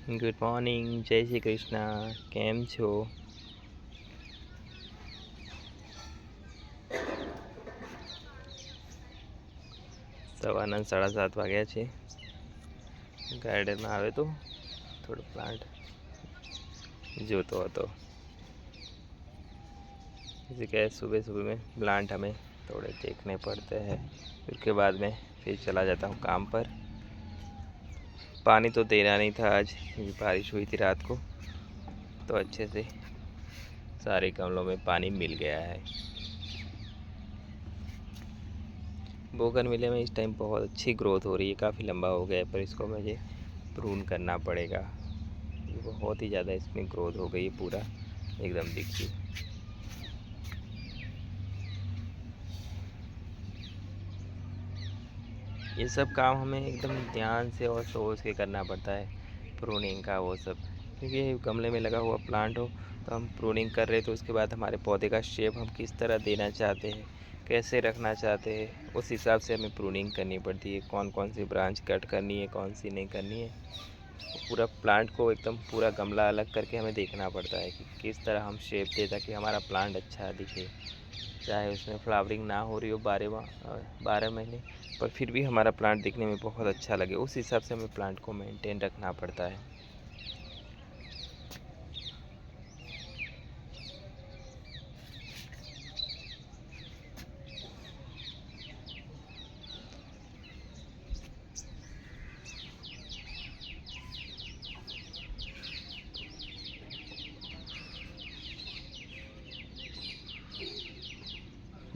Good morning, જય શ્રી કૃષ્ણ. કેમ છો? સવારના 7:30 વાગ્યા છે. ગાર્ડનમાં આવે તો થોડો પ્લાન્ટ જોતો હતો. जैसे कि सुबह सुबह में प्लांट हमें थोड़े देखने पड़ते हैं, उसके बाद में फिर चला जाता हूँ काम पर. पानी तो देना नहीं था आज, बारिश हुई थी रात को, तो अच्छे से सारे गमलों में पानी मिल गया है. बोगनविले में इस टाइम बहुत अच्छी ग्रोथ हो रही है, काफ़ी लंबा हो गया है, पर इसको मुझे प्रून करना पड़ेगा. बहुत ही ज़्यादा इसमें ग्रोथ हो गई है, पूरा एकदम दिखती. ये सब काम हमें एकदम ध्यान से और सोच के करना पड़ता है, प्रूनिंग का वो सब, क्योंकि गमले में लगा हुआ प्लांट हो तो हम प्रूनिंग कर रहे तो उसके बाद हमारे पौधे का शेप हम किस तरह देना चाहते हैं, कैसे रखना चाहते हैं, उस हिसाब से हमें प्रूनिंग करनी पड़ती है. कौन कौन सी ब्रांच कट करनी है, कौन सी नहीं करनी है, पूरा प्लांट को एकदम पूरा गमला अलग करके हमें देखना पड़ता है कि किस तरह हम शेप दें ताकि हमारा प्लांट अच्छा दिखे. चाहे उसमें फ्लावरिंग ना हो रही हो 12 महीने, पर फिर भी हमारा प्लांट दिखने में बहुत अच्छा लगे, उस हिसाब से हमें प्लांट को मेंटेन रखना पड़ता है.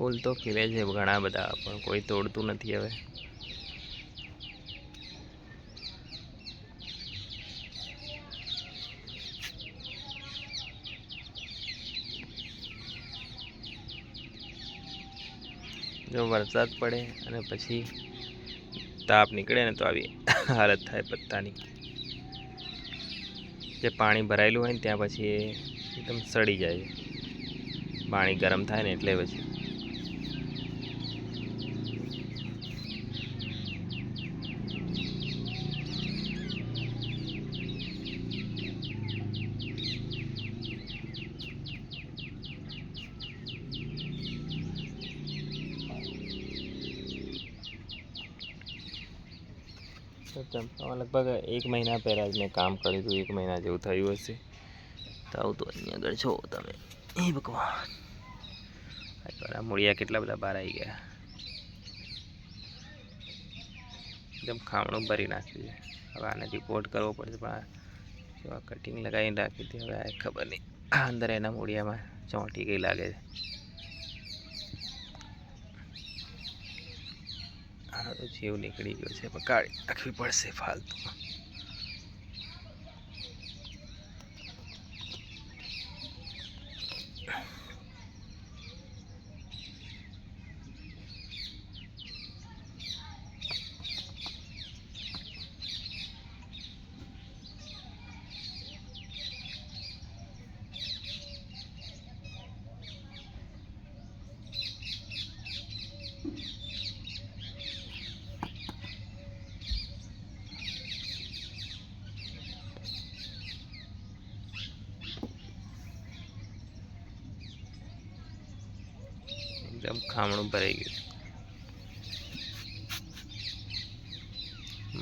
ફૂલ તો ખીલે છે ઘણા બધા, પણ કોઈ તોડતું નથી હવે. જો વરસાદ પડે અને પછી તાપ નીકળે ને તો આવી હાલત થાય પત્તાની. જે પાણી ભરાયેલું હોય ને ત્યાં પછી એ એકદમ સડી જાય. પાણી ગરમ થાય ને એટલે પછી ચંપામાં લગભગ 1 મહિના પહેલાં જ મેં કામ કર્યું હતું. 1 મહિના જેવું થયું હશે. તો આવું તો અહીંયા આગળ છો તમે. એ ભગવાન, આ મૂળિયા કેટલા બધા બહાર આવી ગયા. એકદમ ખામણું ભરી નાખ્યું છે. હવે આને રિપોર્ટ કરવો પડશે, પણ આ કટિંગ લગાવીને રાખી હતી. હવે આ ખબર નહીં, અંદર એના મૂળિયામાં ચોંટી ગઈ લાગે છે. આનો તો જીવ નીકળી ગયો છે, પણ કાઢી નાખવી પડશે ફાલતુ. એકદમ ખામણું ભરાઈ ગયું.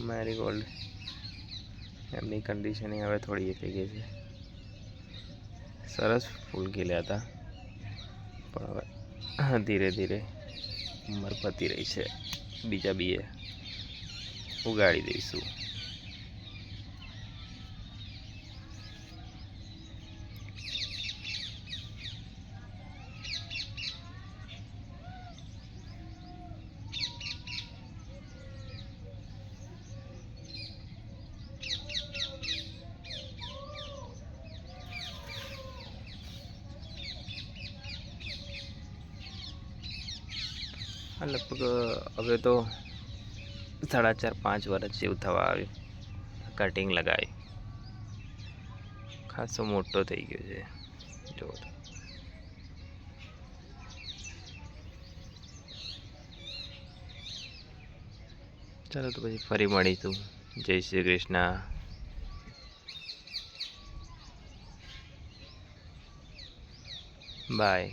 મેરીગોલ્ડ એમની કન્ડિશન હવે થોડી એ થઈ ગઈ છે. સરસ ફૂલ ખીલ્યા હતા, પણ હવે ધીરે ધીરે ઉંમર પતી રહી છે. બીજા બીએ ઉગાડી દઈશું. લગભગ હવે તો 4.5-5 વર્ષ જેવું થવા આવ્યું. કટિંગ લગાવી ખાસો મોટો થઈ ગયો છે. જો ચાલો તો પછી ફરી મળીશું. જય શ્રી કૃષ્ણ. बाय।